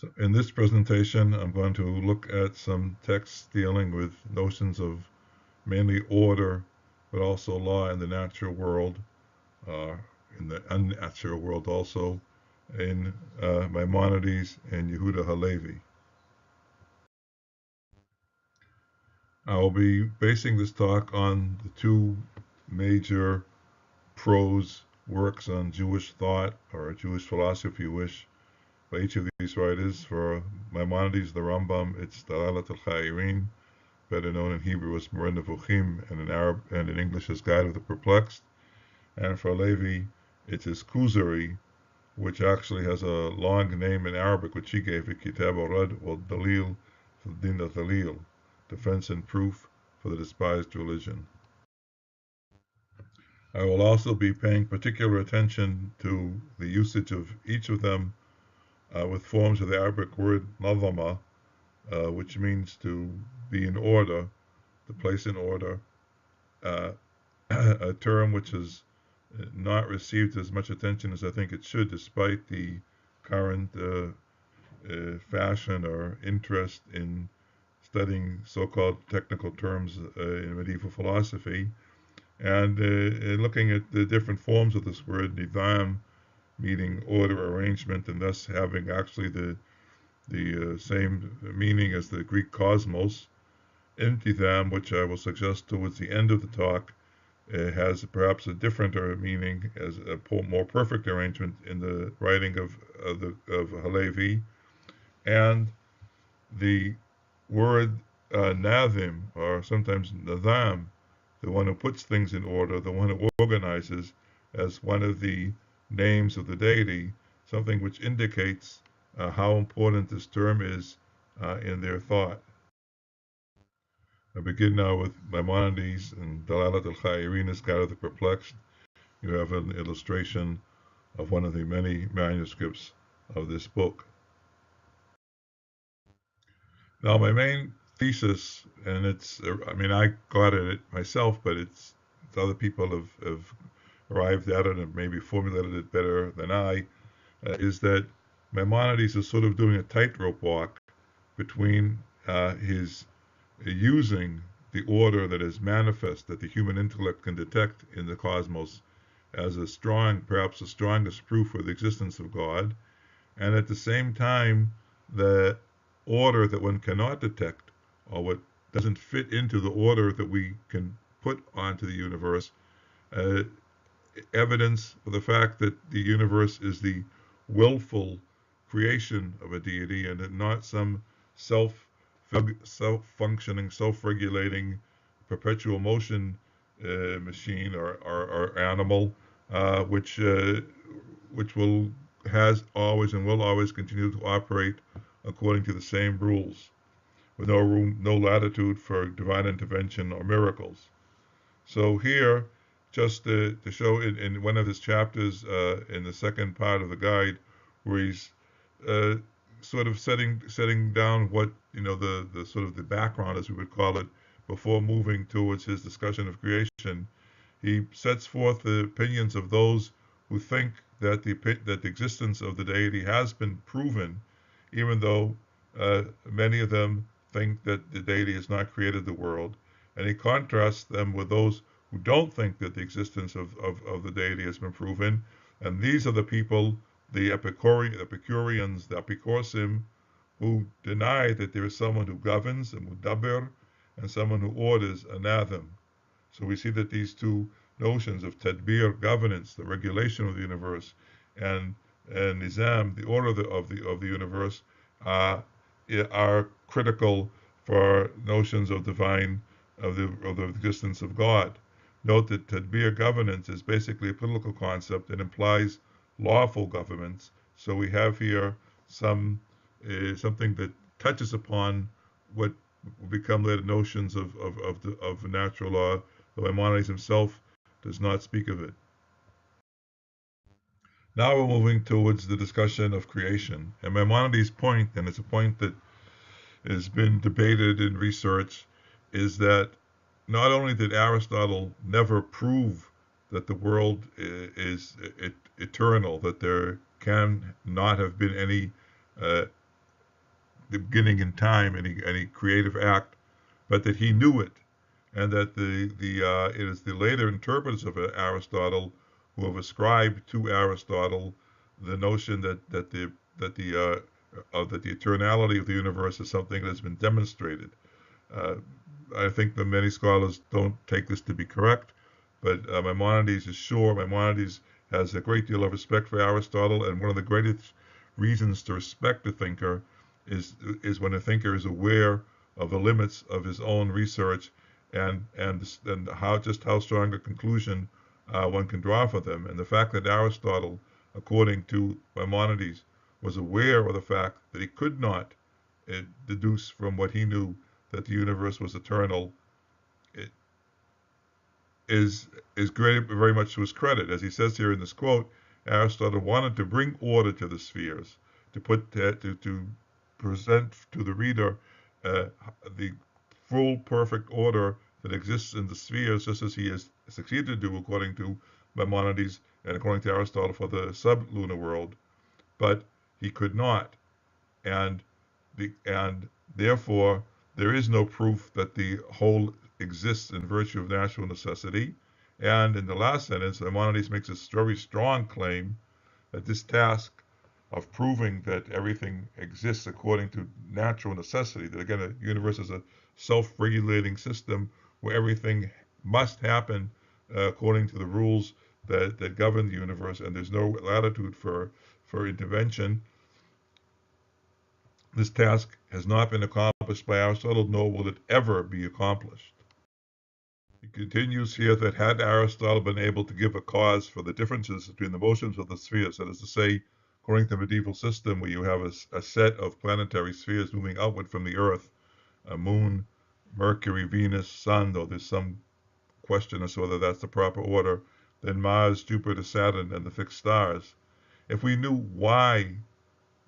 So in this presentation, I'm going to look at some texts dealing with notions of mainly order, but also law in the natural world, uh, in the unnatural world also, in Maimonides and Yehuda Hallevi. I will be basing this talk on the two major prose works on Jewish thought, or Jewish philosophy if you wish, by each of these writers. For Maimonides, the Rambam, it's Dalalat al-Cha'irin, better known in Hebrew as Moreh Nevuchim, and in Arab and in English as Guide of the Perplexed. And for Levi, it's his Kuzari, which actually has a long name in Arabic, which he gave it, Kitab al-Rad wal-Dalil Din al-Dalil, Defense and Proof for the Despised Religion. I will also be paying particular attention to the usage of each of them with forms of the Arabic word nazama, which means to be in order, to place in order, a term which has not received as much attention as I think it should, despite the current fashion or interest in studying so-called technical terms in medieval philosophy, and looking at the different forms of this word, nidam, meaning order, arrangement, and thus having actually the same meaning as the Greek cosmos. Intidam, which I will suggest towards the end of the talk, has perhaps a different meaning as a more perfect arrangement in the writing of Hallevi, and the word nathim, or sometimes nadam, the one who puts things in order, the one who organizes, as one of the names of the deity, something which indicates how important this term is in their thought. I begin now with Maimonides and Dalalat al-Cha'irin as Guide of the Perplexed. You have an illustration of one of the many manuscripts of this book. Now, my main thesis, and I got at it myself, but it's other people have arrived at it and maybe formulated it better than I, is that Maimonides is sort of doing a tightrope walk between his using the order that is manifest, that the human intellect can detect in the cosmos, as perhaps the strongest proof for the existence of God, and at the same time, the order that one cannot detect, or what doesn't fit into the order that we can put onto the universe, evidence for the fact that the universe is the willful creation of a deity and not some self-functioning, self-regulating, perpetual motion machine or animal, which has always and will always continue to operate according to the same rules, with no latitude for divine intervention or miracles. So here, just to show in one of his chapters in the second part of the guide, where he's sort of setting down what the sort of the background, as we would call it, before moving towards his discussion of creation, he sets forth the opinions of those who think that the existence of the deity has been proven, even though many of them think that the deity has not created the world, and he contrasts them with those who don't think that the existence of the deity has been proven, and these are the people, the Epicureans, the Epicorsim, who deny that there is someone who governs, a mudaber, and someone who orders, anathem. So we see that these two notions of tadbir, governance, the regulation of the universe, and nizam, the order of the universe, are critical for notions of the existence of God. Note that tadbir, governance, is basically a political concept and implies lawful governments. So we have here something that touches upon what will become later notions of natural law, though Maimonides himself does not speak of it. Now we're moving towards the discussion of creation. And Maimonides' point, and it's a point that has been debated in research, is that not only did Aristotle never prove that the world is eternal, that there can not have been any the beginning in time, any creative act, but that he knew it, and that it is the later interpreters of Aristotle who have ascribed to Aristotle the notion that the eternality of the universe is something that has been demonstrated. Uh, I think that many scholars don't take this to be correct, but Maimonides is sure. Maimonides has a great deal of respect for Aristotle, and one of the greatest reasons to respect a thinker is when a thinker is aware of the limits of his own research and how strong a conclusion one can draw for them. And the fact that Aristotle, according to Maimonides, was aware of the fact that he could not deduce from what he knew that the universe was eternal, it is great, very much to his credit. As he says here in this quote, Aristotle wanted to bring order to the spheres, to present to the reader the full, perfect order that exists in the spheres, just as he has succeeded to do according to Maimonides and according to Aristotle for the sublunar world. But he could not, and and therefore there is no proof that the whole exists in virtue of natural necessity. And in the last sentence, Maimonides makes a very strong claim that this task of proving that everything exists according to natural necessity, that again, the universe is a self-regulating system where everything must happen according to the rules that govern the universe, and there's no latitude for intervention. This task has not been accomplished by Aristotle, nor will it ever be accomplished. He continues here that had Aristotle been able to give a cause for the differences between the motions of the spheres, that is to say, according to the medieval system where you have a set of planetary spheres moving outward from the Earth, a moon, Mercury, Venus, Sun, though there's some question as to whether that's the proper order, then Mars, Jupiter, Saturn, and the fixed stars. If we knew why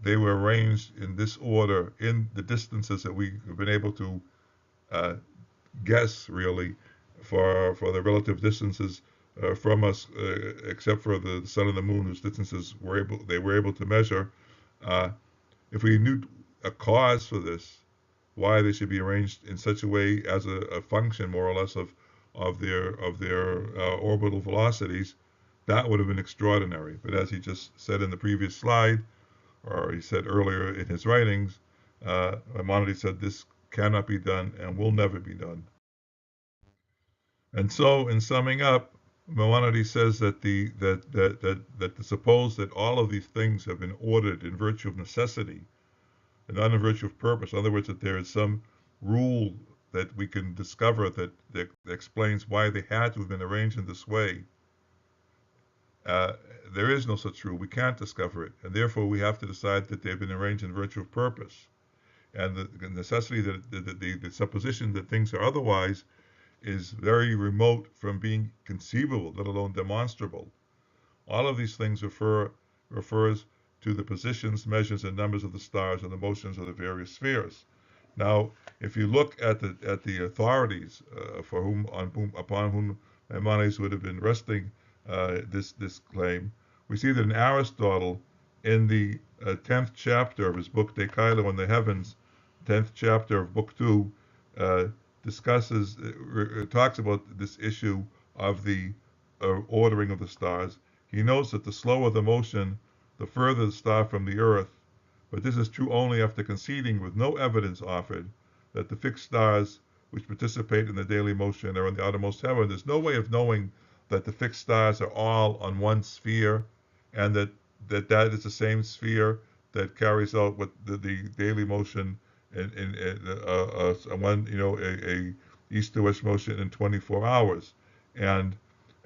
they were arranged in this order in the distances that we have been able to uh, guess, really, for the relative distances from us, except for the sun and the moon, whose distances they were able to measure. Uh, if we knew a cause for this, why they should be arranged in such a way as a function, more or less, of their orbital velocities, that would have been extraordinary. But as he just said in the previous slide, or he said earlier in his writings, Maimonides said this cannot be done and will never be done. And so, in summing up, Maimonides says that to suppose that all of these things have been ordered in virtue of necessity and not in virtue of purpose, in other words, that there is some rule that we can discover that explains why they had to have been arranged in this way. There is no such rule. We can't discover it, and therefore we have to decide that they've been arranged in virtue of purpose. And the necessity the supposition that things are otherwise is very remote from being conceivable, let alone demonstrable. All of these things refers to the positions, measures, and numbers of the stars and the motions of the various spheres. Now, if you look at the authorities upon whom Maimonides would have been resting this claim, we see that in Aristotle, in the 10th chapter of his book De Caelo in the Heavens, 10th chapter of Book 2, talks about this issue of the ordering of the stars. He notes that the slower the motion, the further the star from the Earth, but this is true only after conceding, with no evidence offered, that the fixed stars which participate in the daily motion are in the outermost heaven. There's no way of knowing that the fixed stars are all on one sphere, and that is the same sphere that carries out what the daily motion in one, a east to west motion in 24 hours. And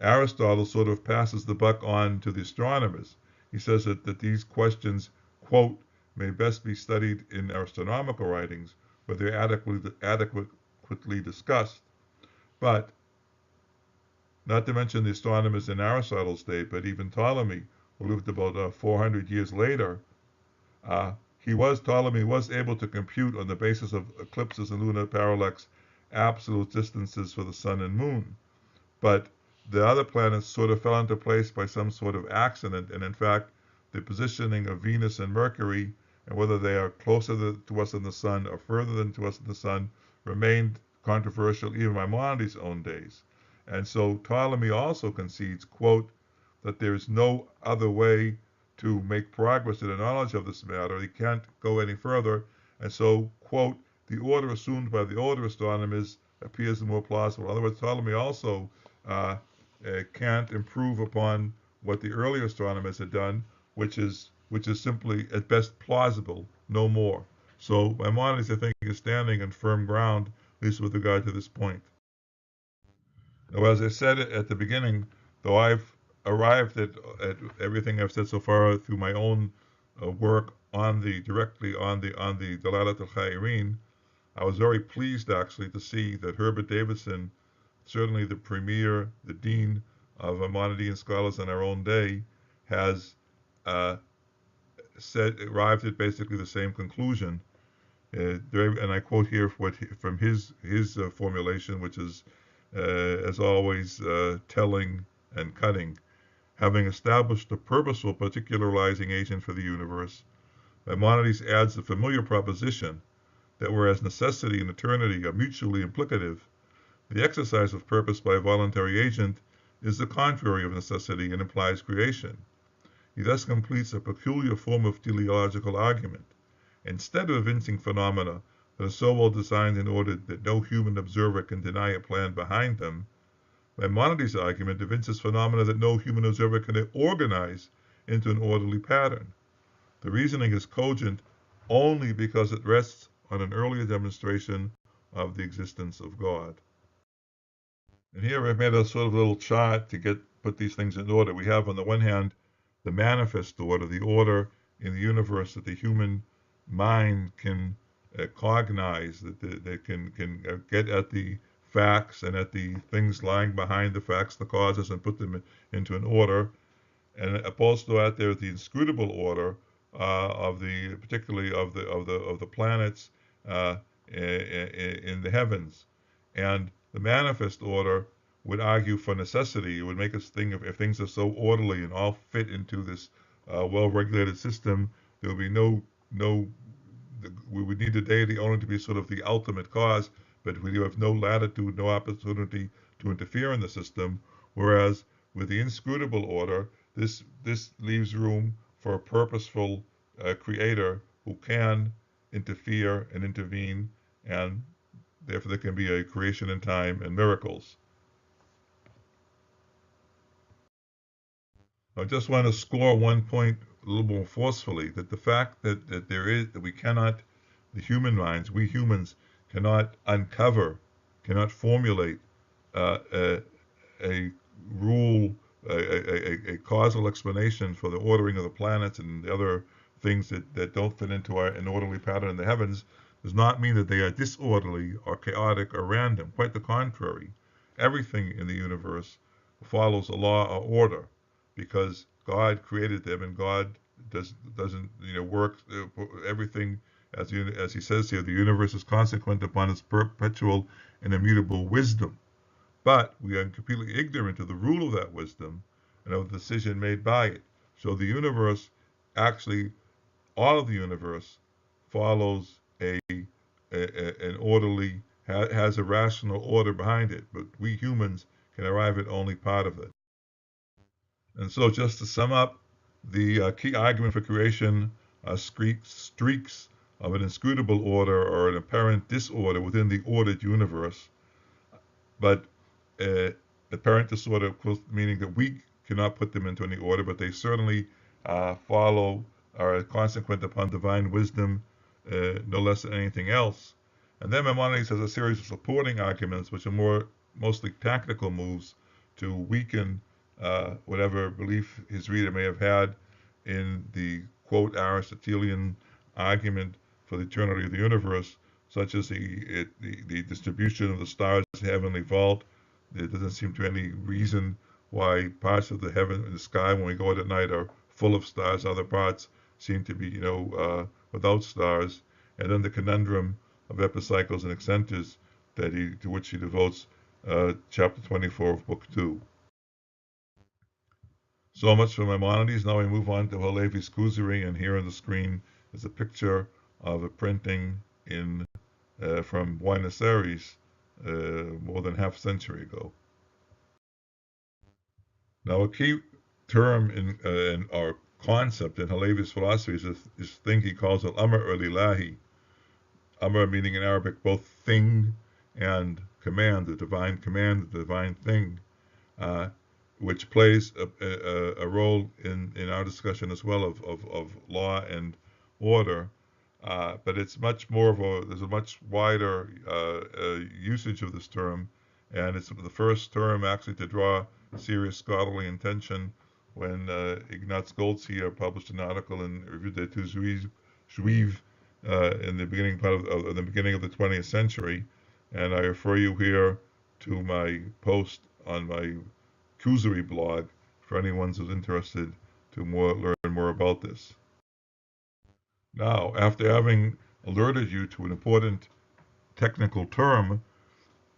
Aristotle sort of passes the buck on to the astronomers. He says that these questions, quote, may best be studied in astronomical writings, where they're adequately discussed. But not to mention the astronomers in Aristotle's day, but even Ptolemy, who lived about 400 years later, Ptolemy was able to compute on the basis of eclipses and lunar parallax absolute distances for the sun and moon. But the other planets sort of fell into place by some sort of accident, and in fact, the positioning of Venus and Mercury and whether they are closer to us than the sun or further than to us than the sun remained controversial even in Maimonides' own days. And so Ptolemy also concedes, quote, that there is no other way to make progress in the knowledge of this matter. He can't go any further. And so, quote, the order assumed by the older astronomers appears more plausible. In other words, Ptolemy also uh, can't improve upon what the earlier astronomers had done, which is simply at best plausible, no more. So Maimonides, I think, is standing on firm ground, at least with regard to this point. Now, as I said at the beginning, though I've arrived at everything I've said so far through my own work directly on the Dalalat al-Khairin, I was very pleased actually to see that Herbert Davidson, certainly the premier, the dean of Maimonidean scholars in our own day, has uh, arrived at basically the same conclusion. And I quote here from his formulation, which is, as always, telling and cutting. Having established a purposeful particularizing agent for the universe, Maimonides adds the familiar proposition that whereas necessity and eternity are mutually implicative, the exercise of purpose by a voluntary agent is the contrary of necessity and implies creation. He thus completes a peculiar form of teleological argument. Instead of evincing phenomena that are so well designed and ordered that no human observer can deny a plan behind them, Maimonides' argument evinces phenomena that no human observer can organize into an orderly pattern. The reasoning is cogent only because it rests on an earlier demonstration of the existence of God. And here I've made a sort of little chart to put these things in order. We have on the one hand the manifest order, the order in the universe that the human mind can cognize, that they can get at the facts and at the things lying behind the facts, the causes, and put them into an order. And opposed to that, there's the inscrutable order of the, particularly of the planets in the heavens, and the manifest order would argue for necessity. It would make us think if things are so orderly and all fit into this well-regulated system, there would be no we would need the deity only to be sort of the ultimate cause, but we have no latitude, no opportunity to interfere in the system. Whereas with the inscrutable order, this leaves room for a purposeful creator who can interfere and intervene, and therefore there can be a creation in time and miracles. I just want to score one point a little more forcefully, that the fact that we cannot, the human minds, we humans cannot uncover, cannot formulate a, a rule, a causal explanation for the ordering of the planets and the other things that don't fit into an orderly pattern in the heavens, does not mean that they are disorderly or chaotic or random. Quite the contrary. Everything in the universe follows a law or order because God created them, and God doesn't work everything as he says here. The universe is consequent upon its perpetual and immutable wisdom. But we are completely ignorant of the rule of that wisdom and of the decision made by it. So the universe, actually, all of the universe follows an orderly, has a rational order behind it, but we humans can arrive at only part of it. And so, just to sum up, the key argument for creation are streaks of an inscrutable order or an apparent disorder within the ordered universe. But apparent disorder, of course, meaning that we cannot put them into any order, but they certainly follow, are consequent upon divine wisdom, no less than anything else. And then Maimonides has a series of supporting arguments, which are mostly tactical moves to weaken whatever belief his reader may have had in the quote Aristotelian argument for the eternity of the universe, such as the distribution of the stars' heavenly vault. There doesn't seem to be any reason why parts of the heaven and the sky when we go out at night are full of stars, other parts seem to be without stars. And then the conundrum of epicycles and eccentres to which he devotes chapter 24 of book 2. So much for Maimonides. Now we move on to Hallevi's Kuzari, and here on the screen is a picture of a printing in from Buenos Aires more than half a century ago. Now, a key term in our concept in Hallevi's philosophy is this thing he calls al-amr al-ilahi. Amr meaning in Arabic both thing and command, the divine command, the divine thing, uh, which plays a role in our discussion as well of law and order. But it's much more of there's a much wider usage of this term, and it's the first term actually to draw serious scholarly attention when Ignaz Goldziher published an article in Revue d'études juives in the beginning of the beginning of the 20th century, and I refer you here to my post on my Kuzari blog for anyone who's interested to learn more about this. Now, after having alerted you to an important technical term,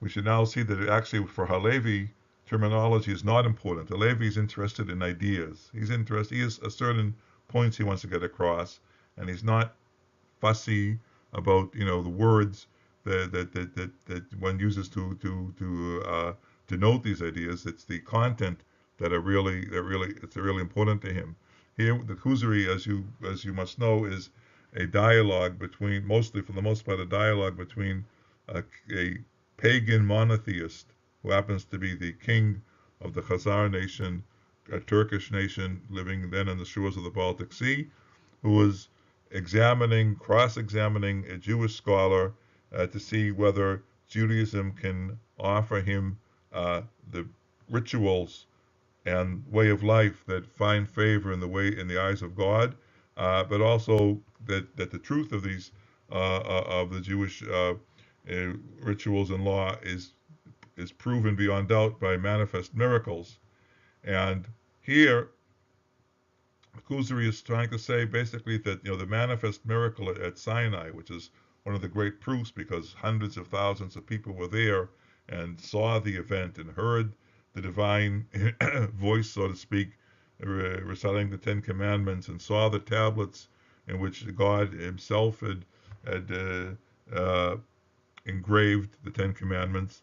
we should now see that actually for Hallevi, terminology is not important. Hallevi is interested in ideas. He has a certain points he wants to get across, and he's not fussy about the words that one uses to denote these ideas. It's the content that it's really important to him. Here, the Kuzari, as you must know, is a dialogue between, mostly for the most part, a dialogue between a pagan monotheist who happens to be the king of the Khazar nation, a Turkish nation living then in the shores of the Baltic Sea, who was cross-examining a Jewish scholar to see whether Judaism can offer him the rituals and way of life that find favor in the eyes of God, but also that the truth of these of the Jewish rituals and law is proven beyond doubt by manifest miracles. And here, Kuzari is trying to say basically that the manifest miracle at Sinai, which is one of the great proofs because hundreds of thousands of people were there and saw the event and heard the divine voice, so to speak, reciting the Ten Commandments, and saw the tablets in which God Himself had engraved the Ten Commandments.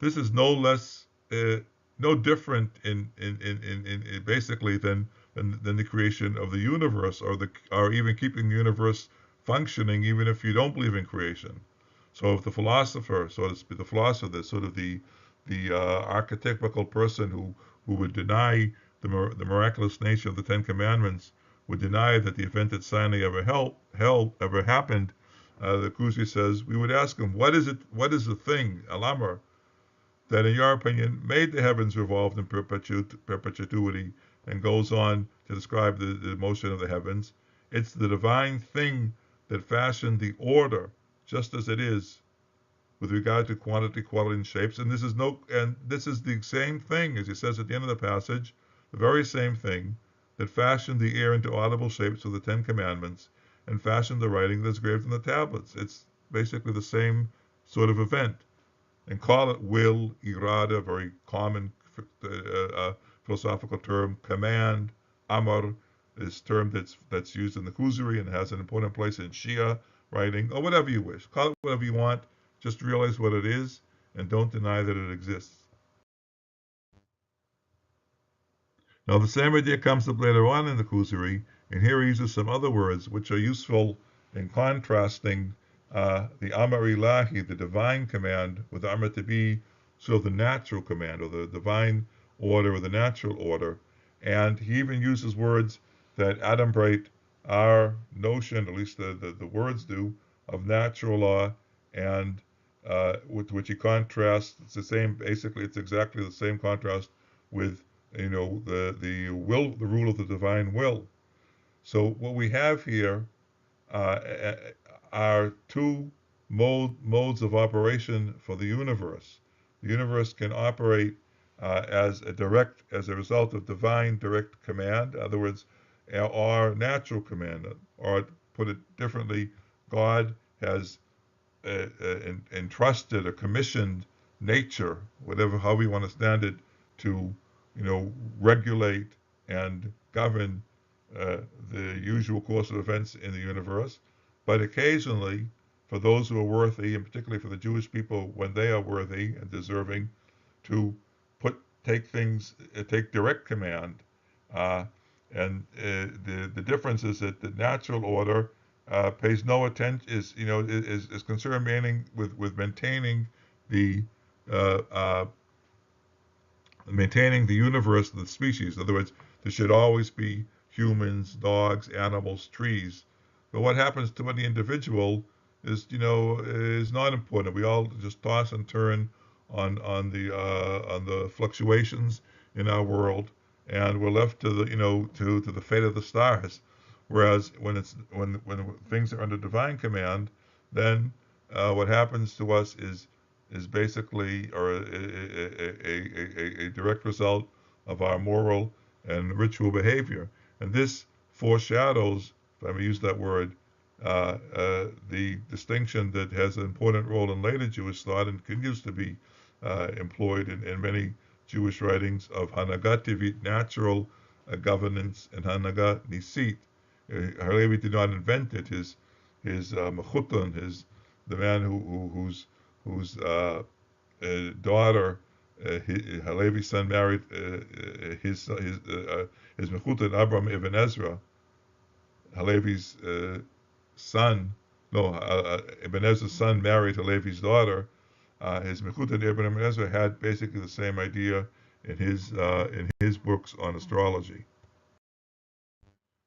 This is no different in basically than the creation of the universe, or even keeping the universe functioning, even if you don't believe in creation. So if the philosopher, so to speak, the philosopher, sort of the archetypical person who would deny the miraculous nature of the Ten Commandments, would deny that the event at Sinai ever happened, the Kuzari says, we would ask him, what is the thing, Alamar, that in your opinion made the heavens revolve in perpetuity, and goes on to describe the motion of the heavens. It's the divine thing that fashioned the order just as it is with regard to quantity, quality, and shapes. And this is the same thing, as he says at the end of the passage, the very same thing that fashioned the air into audible shapes with the Ten Commandments and fashioned the writing that's engraved in the tablets. It's basically the same sort of event. And call it will, irada, very common philosophical term. Command, amar, is term that's used in the Kuzari and has an important place in Shia writing, or whatever you wish. Call it whatever you want. Just realize what it is and don't deny that it exists. Now, the same idea comes up later on in the Kuzari, and here he uses some other words which are useful in contrasting the Amar Ilahi, the divine command, with Amar to be sort of the natural command, or the divine order, or the natural order. And he even uses words that adumbrate our notion, at least the words do, of natural law, and with which he contrasts. It's the same. Basically, it's exactly the same contrast with the will, the rule of the divine will. So what we have here are two modes of operation for the universe. The universe can operate as a result of divine direct command. In other words, or natural command, or put it differently, God has entrusted or commissioned nature, how we want to stand it, to regulate and govern the usual course of events in the universe, but occasionally, for those who are worthy, and particularly for the Jewish people when they are worthy and deserving, to take direct command. Uh, and the difference is that the natural order pays no attention, is concerned mainly with the uh, uh, maintaining the universe of the species. In other words, there should always be humans, dogs, animals, trees. But what happens to any individual is not important. We all just toss and turn on the fluctuations in our world, and we're left to the fate of the stars. Whereas when things are under divine command, then what happens to us is basically or a direct result of our moral and ritual behavior. And this foreshadows, if I may use that word, the distinction that has an important role in later Jewish thought and continues to be employed in many Jewish writings of Hanagat Tivit, natural governance, and Hanagat Nisit. Hallevi did not invent it. His Mechutan, the man whose daughter, Hallevi's son married his Mechutan Abram ibn Ezra. Hallevi's son, no, Ibn Ezra's son married Hallevi's daughter. His Mechutan Ibn Ezra had basically the same idea in his books on astrology.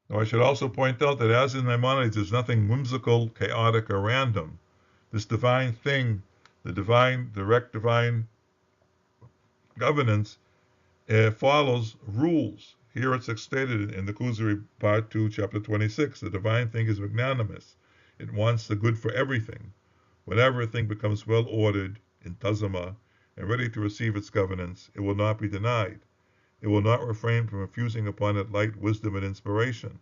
Now, I should also point out that as in Maimonides, there's nothing whimsical, chaotic, or random. This divine thing, the direct divine governance, follows rules. Here it's stated in the Kuzari Part 2, Chapter 26. The divine thing is magnanimous. It wants the good for everything. Whenever a thing becomes well ordered in Tazama and ready to receive its governance, it will not be denied. It will not refrain from infusing upon it light, wisdom, and inspiration.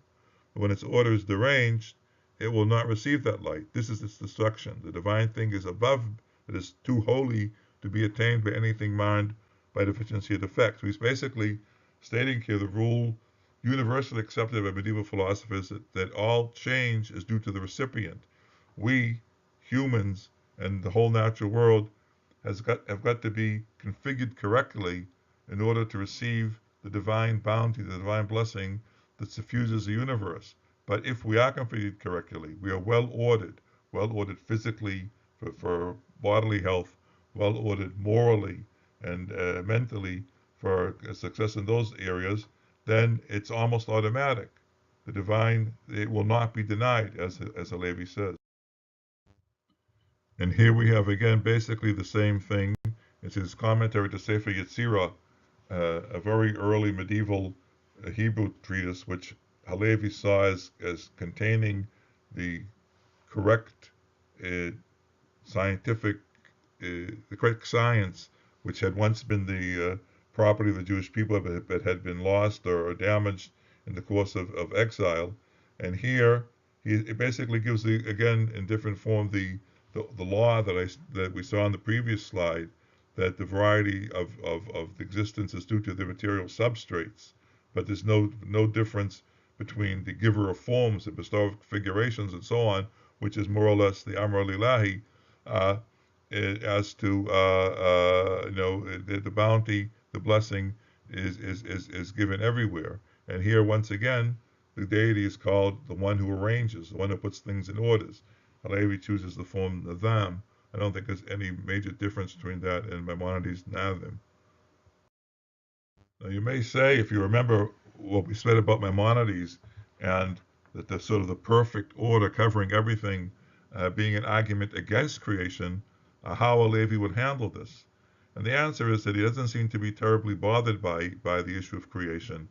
But when its order is deranged, it will not receive that light. This is its destruction. The divine thing is above, it is too holy to be attained by anything marred by deficiency of defects. He's basically stating here the rule universally accepted by medieval philosophers that all change is due to the recipient. We, humans, and the whole natural world have got to be configured correctly in order to receive the divine bounty, the divine blessing that suffuses the universe. But if we are configured correctly, we are well ordered physically for bodily health, well ordered morally and mentally for success in those areas, then it's almost automatic. The divine, it will not be denied, as Hallevi says. And here we have again basically the same thing. It's his commentary to Sefer Yetzirah, a very early medieval Hebrew treatise, which Hallevi saw as containing the correct scientific, the correct science, which had once been the property of the Jewish people, but had been lost or damaged in the course of exile. And here, it basically gives again in different form the law that we saw on the previous slide, that the variety of existence is due to the material substrates, but there's no difference between the giver of forms, the bestower of configurations, and so on, which is more or less the Amr Lilahi, as to the bounty, the blessing is given everywhere. And here once again, the deity is called the one who arranges, the one who puts things in orders. Hallevi chooses the form Nadam. I don't think there's any major difference between that and Maimonides' Nadim. Now you may say, if you remember what we said about Maimonides, and that the sort of the perfect order covering everything being an argument against creation, how Hallevi would handle this. And the answer is that he doesn't seem to be terribly bothered by the issue of creation.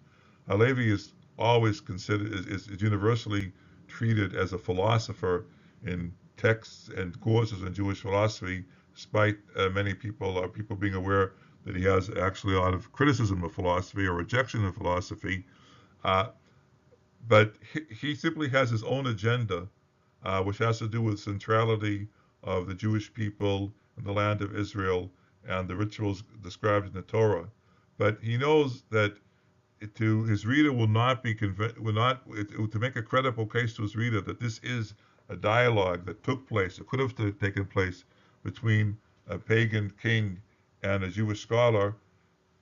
Hallevi is always considered is universally treated as a philosopher in texts and courses in Jewish philosophy, despite many people being aware that he has actually a lot of criticism of philosophy or rejection of philosophy. But he simply has his own agenda, which has to do with centrality of the Jewish people and the land of Israel and the rituals described in the Torah. But he knows that to his reader will not be will not to make a credible case to his reader that this is a dialogue that took place, it could have taken place between a pagan king and a Jewish scholar.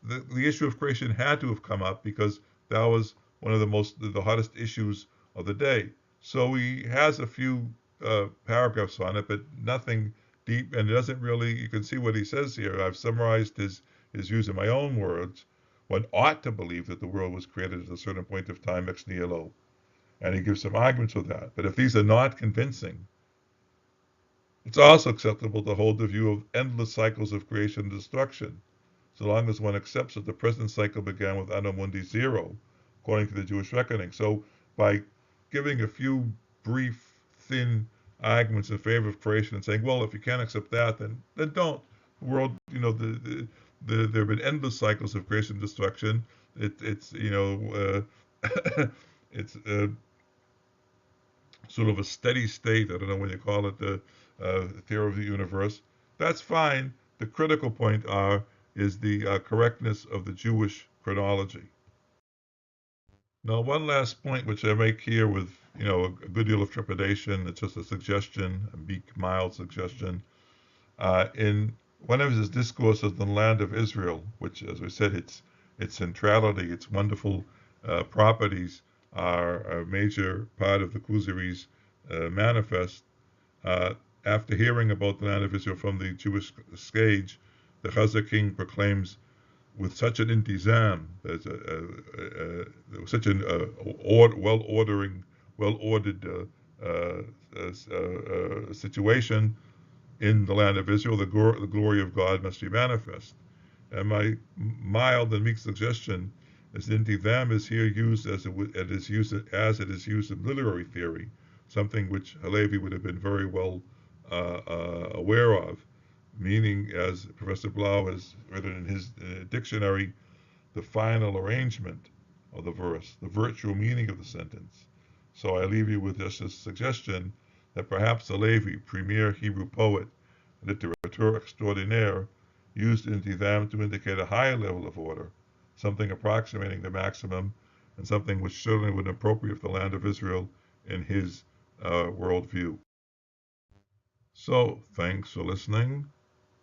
The issue of creation had to have come up because that was one of the hottest issues of the day. So he has a few paragraphs on it, but nothing deep, and it doesn't really. You can see what he says here. I've summarized his views in my own words. One ought to believe that the world was created at a certain point of time ex nihilo, and he gives some arguments for that. But if these are not convincing, it's also acceptable to hold the view of endless cycles of creation and destruction, so long as one accepts that the present cycle began with Anno Mundi zero, according to the Jewish reckoning. So by giving a few brief, thin arguments in favor of creation and saying, well, if you can't accept that, then don't. The world, there have been endless cycles of creation and destruction. It's it's sort of a steady state. I don't know what you call it, the theory of the universe. That's fine. The critical point is the correctness of the Jewish chronology. Now, one last point which I make here with a good deal of trepidation. It's just a suggestion, a meek, mild suggestion. In one of his discourses on the land of Israel, which, as we said, its centrality, its wonderful properties are a major part of the Kuzari's manifest. After hearing about the land of Israel from the Jewish stage, the Chazar king proclaims with such an intizam, such an well-ordered situation in the land of Israel, the glory of God must be manifest. And my mild and meek suggestion is that intizam is here used as it is used in literary theory, something which Hallevi would have been very well aware of, meaning, as Professor Blau has written in his dictionary, the final arrangement of the verse, the virtual meaning of the sentence. So I leave you with just a suggestion that perhaps Hallevi, premier Hebrew poet, littérateur extraordinaire, used intizam to indicate a higher level of order, something approximating the maximum, and something which certainly would be appropriate for the land of Israel in his worldview. So, thanks for listening.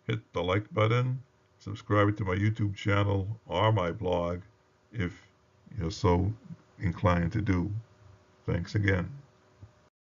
Hit the like button, subscribe to my YouTube channel or my blog if you're so inclined to do. Thanks again.